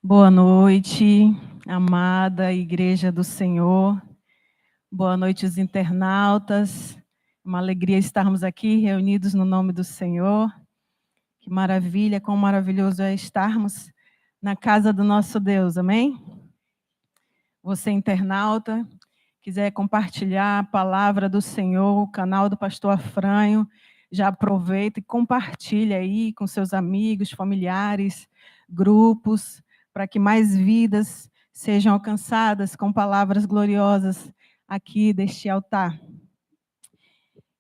Boa noite, amada Igreja do Senhor. Boa noite, os internautas. Uma alegria estarmos aqui reunidos no nome do Senhor. Que maravilha, quão maravilhoso é estarmos na casa do nosso Deus, amém? Você, internauta, quiser compartilhar a palavra do Senhor, o canal do Pastor Afranho, já aproveita e compartilha aí com seus amigos, familiares, grupos, para que mais vidas sejam alcançadas com palavras gloriosas aqui deste altar.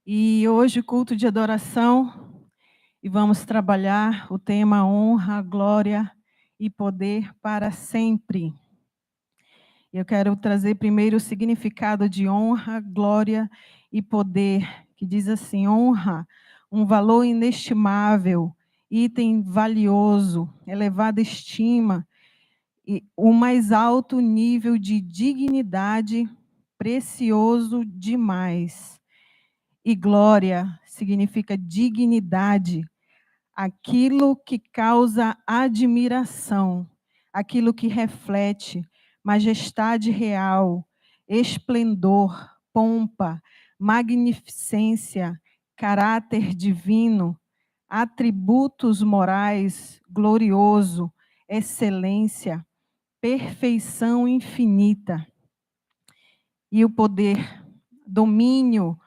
E hoje, culto de adoração, e vamos trabalhar o tema honra, glória e poder para sempre. Eu quero trazer primeiro o significado de honra, glória e poder, que diz assim: honra, um valor inestimável, item valioso, elevada estima, e o mais alto nível de dignidade, precioso demais. E glória significa dignidade, aquilo que causa admiração, aquilo que reflete majestade real, esplendor, pompa, magnificência, caráter divino, atributos morais, glorioso, excelência, perfeição infinita. E o poder, domínio,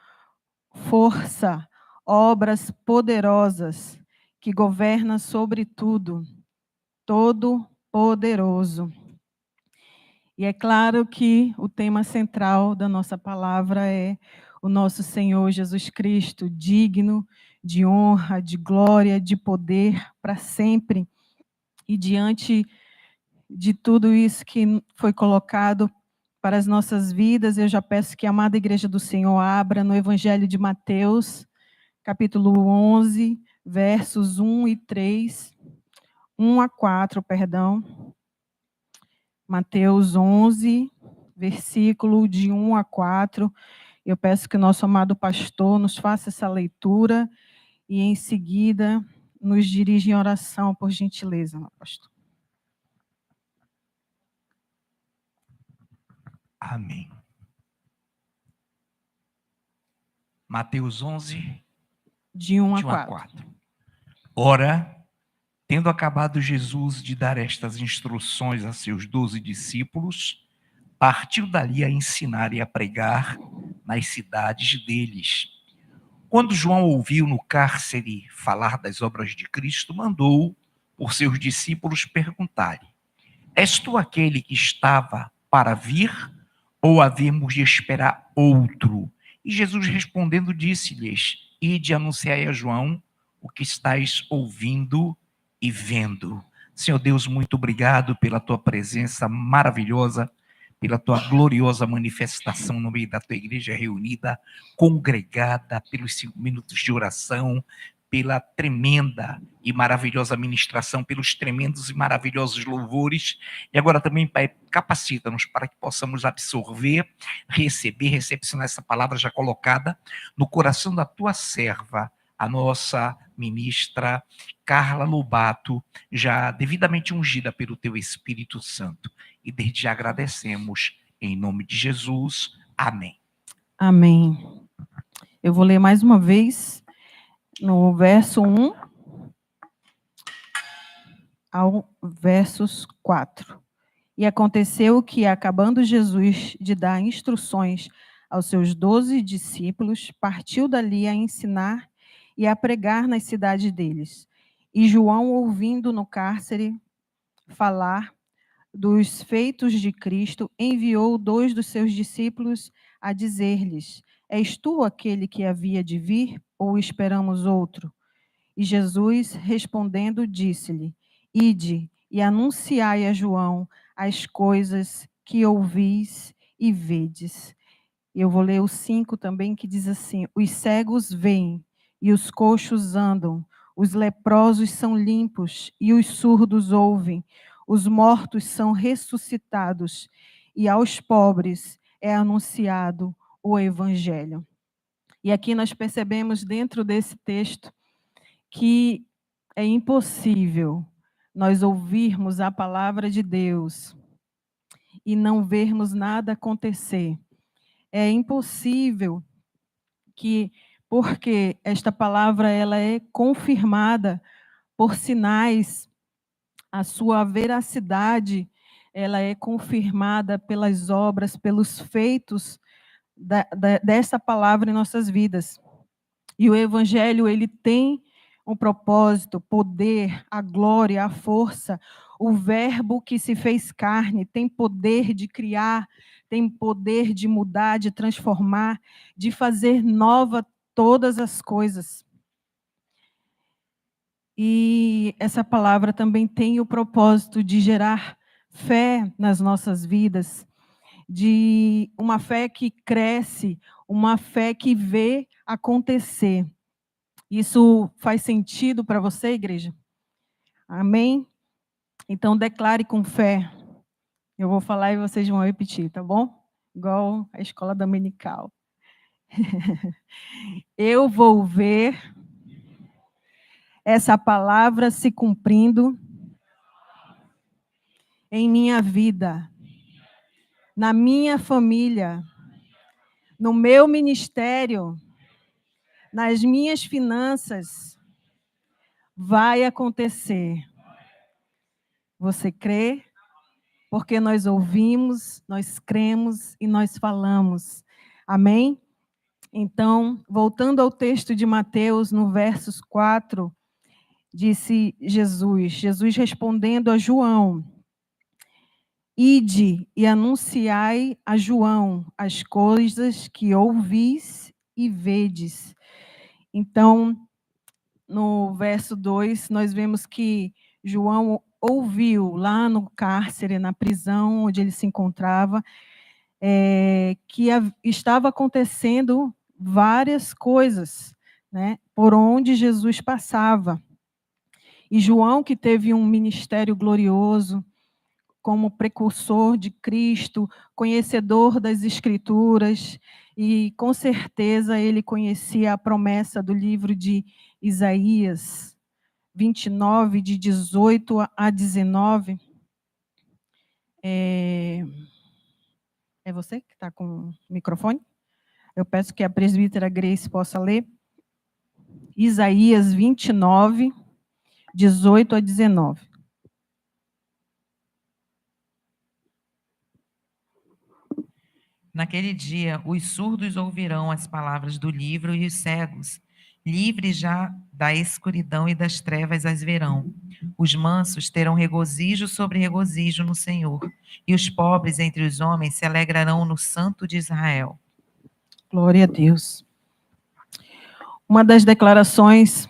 força, obras poderosas, que governa sobre tudo, todo-poderoso. E é claro que o tema central da nossa palavra é o nosso Senhor Jesus Cristo, digno de honra, de glória, de poder para sempre. E diante de tudo isso que foi colocado para as nossas vidas, eu já peço que a amada Igreja do Senhor abra no Evangelho de Mateus, capítulo 11, versos 1 e 3, 1 a 4, perdão. Mateus 11, versículo de 1 a 4. Eu peço que o nosso amado pastor nos faça essa leitura e, em seguida, nos dirija em oração, por gentileza, meu pastor. Amém. Mateus 11, de 1 a de 1 a 4. 4. Ora, tendo acabado Jesus de dar estas instruções a seus 12 discípulos, partiu dali a ensinar e a pregar nas cidades deles. Quando João ouviu no cárcere falar das obras de Cristo, mandou por seus discípulos perguntarem: És tu aquele que estava para vir, ou havemos de esperar outro? E Jesus respondendo disse-lhes: Ide anunciai a João o que estáis ouvindo e vendo. Senhor Deus, muito obrigado pela tua presença maravilhosa, pela tua gloriosa manifestação no meio da tua igreja reunida, congregada, pelos 5 minutos de oração, pela tremenda e maravilhosa ministração, pelos tremendos e maravilhosos louvores. E agora também, Pai, capacita-nos para que possamos absorver, receber, recepcionar essa palavra já colocada no coração da tua serva, a nossa ministra Carla Lobato, já devidamente ungida pelo teu Espírito Santo. E desde já agradecemos, em nome de Jesus. Amém. Amém. Eu vou ler mais uma vez no verso 1 ao versos 4. E aconteceu que, acabando Jesus de dar instruções aos seus 12 discípulos, partiu dali a ensinar e a pregar nas cidades deles. E João, ouvindo no cárcere falar dos feitos de Cristo, enviou 2 dos seus discípulos a dizer-lhes: És tu aquele que havia de vir, ou esperamos outro? E Jesus, respondendo, disse-lhe: Ide e anunciai a João as coisas que ouvis e vedes. Eu vou ler o 5 também, que diz assim: Os cegos veem e os coxos andam, os leprosos são limpos e os surdos ouvem, os mortos são ressuscitados e aos pobres é anunciado o evangelho. E aqui nós percebemos dentro desse texto que é impossível nós ouvirmos a palavra de Deus e não vermos nada acontecer. É impossível porque esta palavra ela é confirmada por sinais, a sua veracidade, ela é confirmada pelas obras, pelos feitos dessa palavra em nossas vidas. E o Evangelho, ele tem um propósito, poder, a glória, a força. O Verbo que se fez carne tem poder de criar, tem poder de mudar, de transformar, de fazer nova todas as coisas. E essa palavra também tem o propósito de gerar fé nas nossas vidas, de uma fé que cresce, uma fé que vê acontecer. Isso faz sentido para você, igreja? Amém? Então declare com fé. Eu vou falar e vocês vão repetir, tá bom? Igual a escola dominical. Eu vou ver essa palavra se cumprindo em minha vida, na minha família, no meu ministério, nas minhas finanças. Vai acontecer. Você crê? Porque nós ouvimos, nós cremos e nós falamos. Amém? Então, voltando ao texto de Mateus, no versos 4, disse Jesus respondendo a João: Ide e anunciai a João as coisas que ouvis e vedes. Então, no verso 2, nós vemos que João ouviu lá no cárcere, na prisão onde ele se encontrava, que estava acontecendo várias coisas, né, por onde Jesus passava. E João, que teve um ministério glorioso, como precursor de Cristo, conhecedor das Escrituras, e com certeza ele conhecia a promessa do livro de Isaías 29, de 18 a 19. É você que está com o microfone? Eu peço que a presbítera Grace possa ler. Isaías 29, 18 a 19. Naquele dia, os surdos ouvirão as palavras do livro e os cegos, livres já da escuridão e das trevas, as verão. Os mansos terão regozijo sobre regozijo no Senhor, e os pobres entre os homens se alegrarão no Santo de Israel. Glória a Deus. Uma das declarações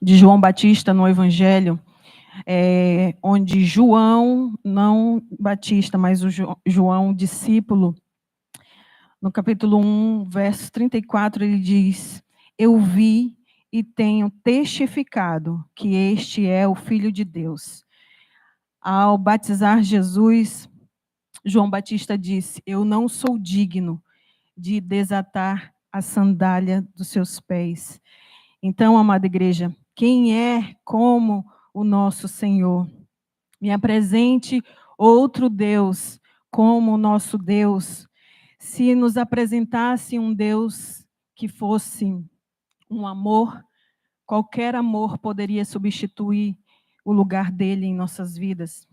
de João Batista no Evangelho, onde João, não Batista, mas o João, discípulo, no capítulo 1, verso 34, ele diz: Eu vi e tenho testificado que este é o Filho de Deus. Ao batizar Jesus, João Batista disse: Eu não sou digno de desatar a sandália dos seus pés. Então, amada igreja, quem é como o nosso Senhor? Me apresente outro Deus como o nosso Deus. Se nos apresentasse um Deus que fosse um amor, qualquer amor poderia substituir o lugar dele em nossas vidas.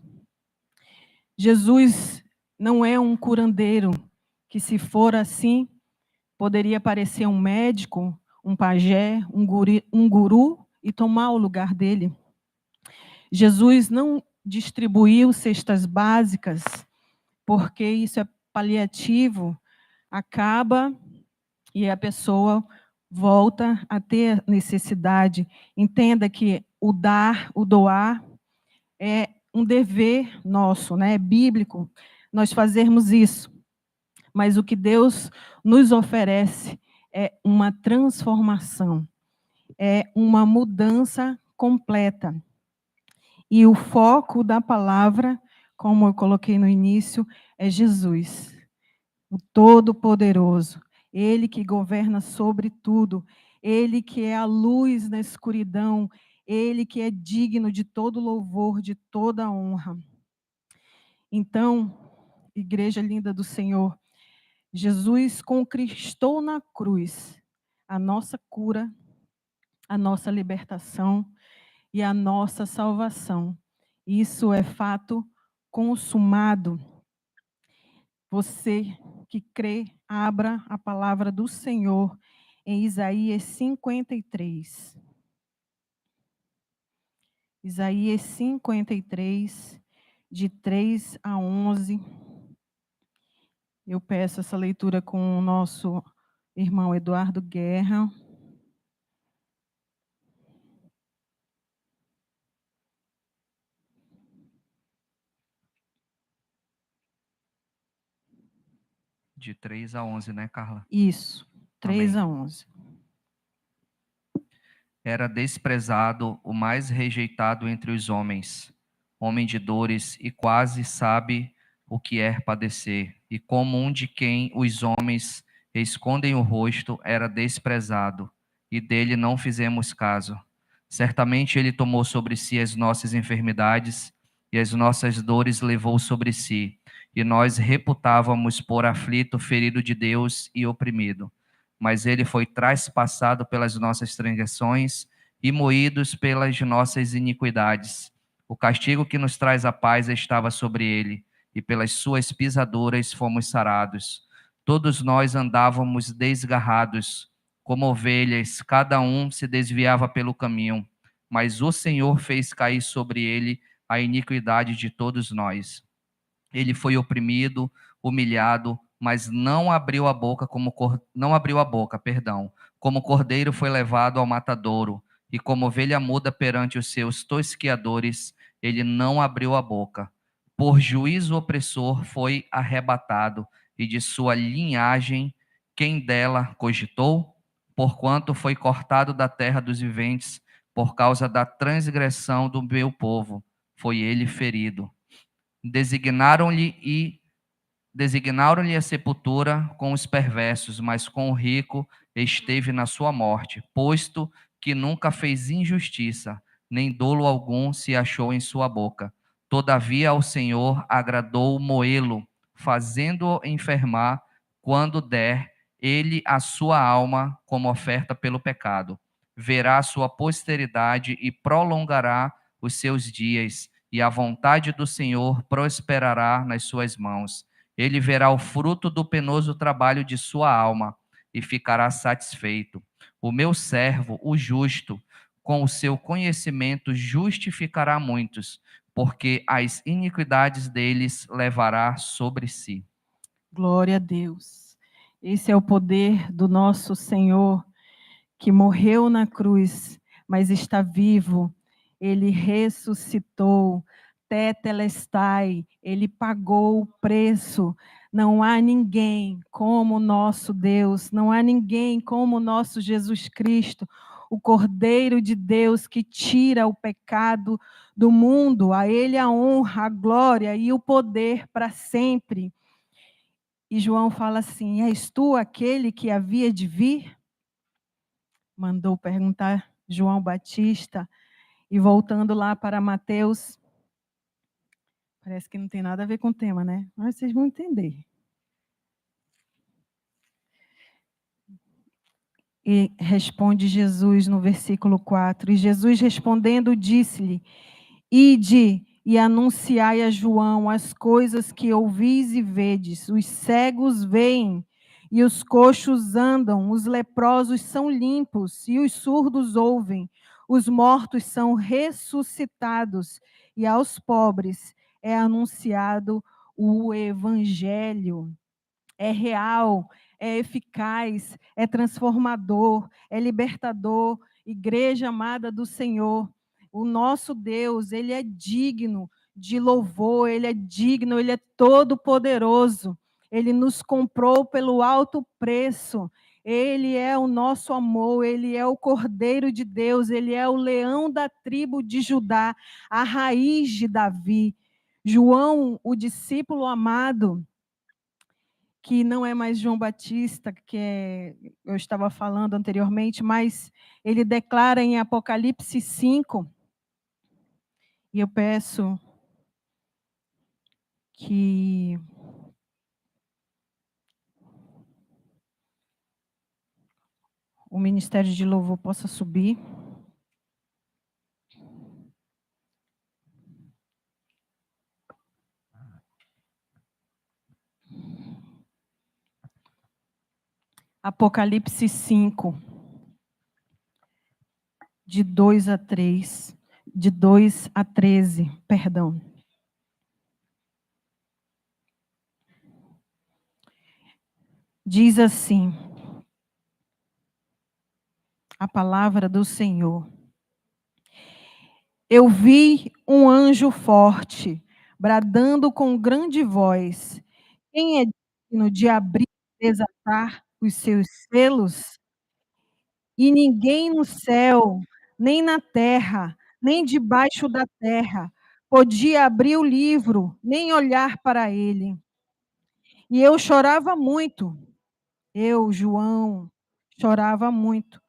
Jesus não é um curandeiro, que se for assim, poderia parecer um médico, um pajé, um guru e tomar o lugar dele. Jesus não distribuiu cestas básicas, porque isso é paliativo, acaba e a pessoa volta a ter necessidade. Entenda que o dar, o doar, é um dever nosso, né? É bíblico nós fazermos isso. Mas o que Deus nos oferece é uma transformação, é uma mudança completa. E o foco da palavra, como eu coloquei no início, é Jesus, o Todo-Poderoso, Ele que governa sobre tudo, Ele que é a luz na escuridão, Ele que é digno de todo louvor, de toda honra. Então, igreja linda do Senhor, Jesus conquistou na cruz a nossa cura, a nossa libertação e a nossa salvação. Isso é fato consumado. Você que crê, abra a palavra do Senhor em Isaías 53. Isaías 53, de 3 a 11. Eu peço essa leitura com o nosso irmão Eduardo Guerra. De 3 a 11, né, Carla? Isso, 3 Amém. a 11. Era desprezado, o mais rejeitado entre os homens, homem de dores, e quase sabe o que é padecer. E como um de quem os homens escondem o rosto, era desprezado, e dele não fizemos caso. Certamente ele tomou sobre si as nossas enfermidades, e as nossas dores levou sobre si. E nós reputávamos por aflito, ferido de Deus e oprimido. Mas ele foi traspassado pelas nossas transgressões e moídos pelas nossas iniquidades. O castigo que nos traz a paz estava sobre ele, e pelas suas pisaduras fomos sarados. Todos nós andávamos desgarrados, como ovelhas, cada um se desviava pelo caminho, mas o Senhor fez cair sobre ele a iniquidade de todos nós. Ele foi oprimido, humilhado, mas não abriu a boca como cordeiro foi levado ao matadouro, e como ovelha muda perante os seus tosqueadores, ele não abriu a boca. Por juízo opressor foi arrebatado, e de sua linhagem quem dela cogitou? Porquanto foi cortado da terra dos viventes, por causa da transgressão do meu povo, foi ele ferido. Designaram-lhe a sepultura com os perversos, mas com o rico esteve na sua morte, posto que nunca fez injustiça, nem dolo algum se achou em sua boca. Todavia ao Senhor agradou moê-lo, fazendo-o enfermar, quando der ele a sua alma como oferta pelo pecado. Verá a sua posteridade e prolongará os seus dias, e a vontade do Senhor prosperará nas suas mãos. Ele verá o fruto do penoso trabalho de sua alma e ficará satisfeito. O meu servo, o justo, com o seu conhecimento justificará muitos, porque as iniquidades deles levará sobre si. Glória a Deus. Esse é o poder do nosso Senhor, que morreu na cruz, mas está vivo. Ele ressuscitou. Tetelestai, ele pagou o preço. Não há ninguém como o nosso Deus, não há ninguém como o nosso Jesus Cristo, o Cordeiro de Deus que tira o pecado do mundo. A ele a honra, a glória e o poder para sempre. E João fala assim: és tu aquele que havia de vir? Mandou perguntar João Batista. E voltando lá para Mateus, parece que não tem nada a ver com o tema, né? Mas vocês vão entender. E responde Jesus no versículo 4. E Jesus respondendo disse-lhe: ide e anunciai a João as coisas que ouvis e vedes. Os cegos veem, e os coxos andam, os leprosos são limpos, e os surdos ouvem, os mortos são ressuscitados, e aos pobres é anunciado o evangelho. É real, é eficaz, é transformador, é libertador. Igreja amada do Senhor, o nosso Deus, ele é digno de louvor, ele é digno, ele é todo poderoso. Ele nos comprou pelo alto preço. Ele é o nosso amor, ele é o Cordeiro de Deus, ele é o leão da tribo de Judá, a raiz de Davi. João, o discípulo amado, que não é mais João Batista, eu estava falando anteriormente, mas ele declara em Apocalipse 5, e eu peço que o Ministério de Louvor possa subir. Apocalipse 5, de 2 a 3, de 2 a 13, perdão. Diz assim, a palavra do Senhor. Eu vi um anjo forte, bradando com grande voz: quem é digno de abrir e desatar os seus selos? E ninguém no céu, nem na terra, nem debaixo da terra, podia abrir o livro, nem olhar para ele. E eu chorava muito, eu, João, chorava muito,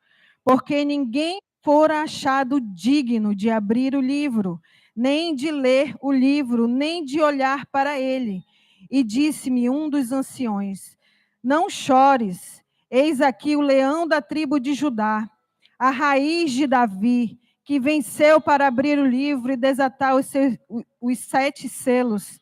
porque ninguém fora achado digno de abrir o livro, nem de ler o livro, nem de olhar para ele. E disse-me um dos anciões: não chores, eis aqui o leão da tribo de Judá, a raiz de Davi, que venceu para abrir o livro e desatar os 7 selos.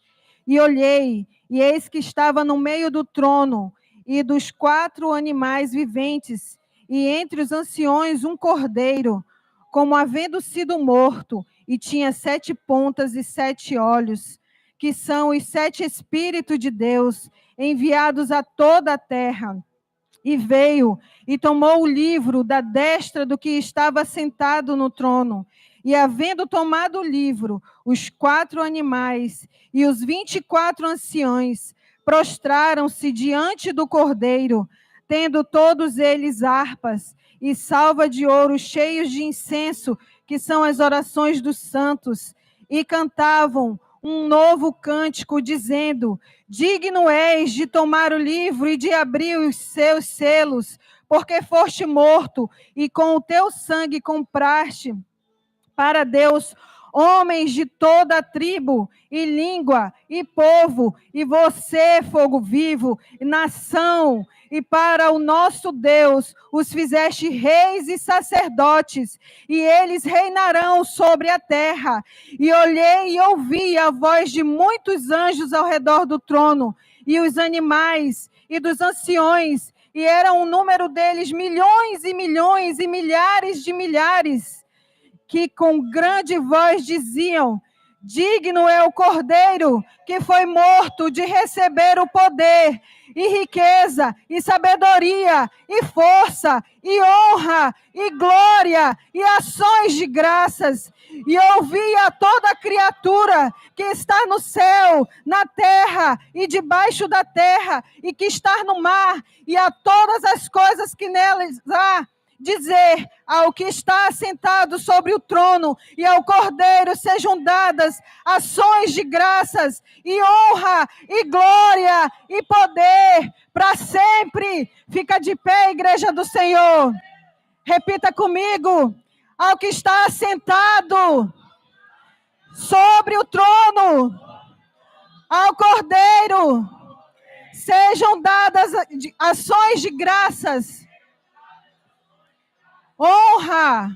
E olhei, e eis que estava no meio do trono e dos 4 animais viventes, e entre os anciões um cordeiro, como havendo sido morto, e tinha 7 pontas e 7 olhos, que são os 7 Espíritos de Deus, enviados a toda a terra. E veio e tomou o livro da destra do que estava sentado no trono. E havendo tomado o livro, os 4 animais e os 24 anciões prostraram-se diante do Cordeiro, tendo todos eles harpas e salva de ouro cheios de incenso, que são as orações dos santos, e cantavam um novo cântico, dizendo: digno és de tomar o livro e de abrir os seus selos, porque foste morto e com o teu sangue compraste para Deus homens de toda tribo e língua e povo, e você, fogo vivo, e nação, e para o nosso Deus os fizeste reis e sacerdotes, e eles reinarão sobre a terra. E olhei e ouvi a voz de muitos anjos ao redor do trono, e os animais e dos anciões, e era o número deles milhões e milhões e milhares de milhares, que com grande voz diziam: digno é o Cordeiro que foi morto de receber o poder, e riqueza, e sabedoria, e força, e honra, e glória, e ações de graças. E ouvi a toda criatura que está no céu, na terra e debaixo da terra, e que está no mar, e a todas as coisas que nelas há, dizer ao que está assentado sobre o trono e ao Cordeiro sejam dadas ações de graças e honra e glória e poder para sempre. Fica de pé, igreja do Senhor. Repita comigo: ao que está assentado sobre o trono, ao Cordeiro sejam dadas ações de graças, honra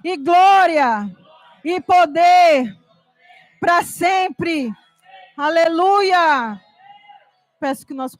e glória e poder para sempre. Aleluia. Peço que nosso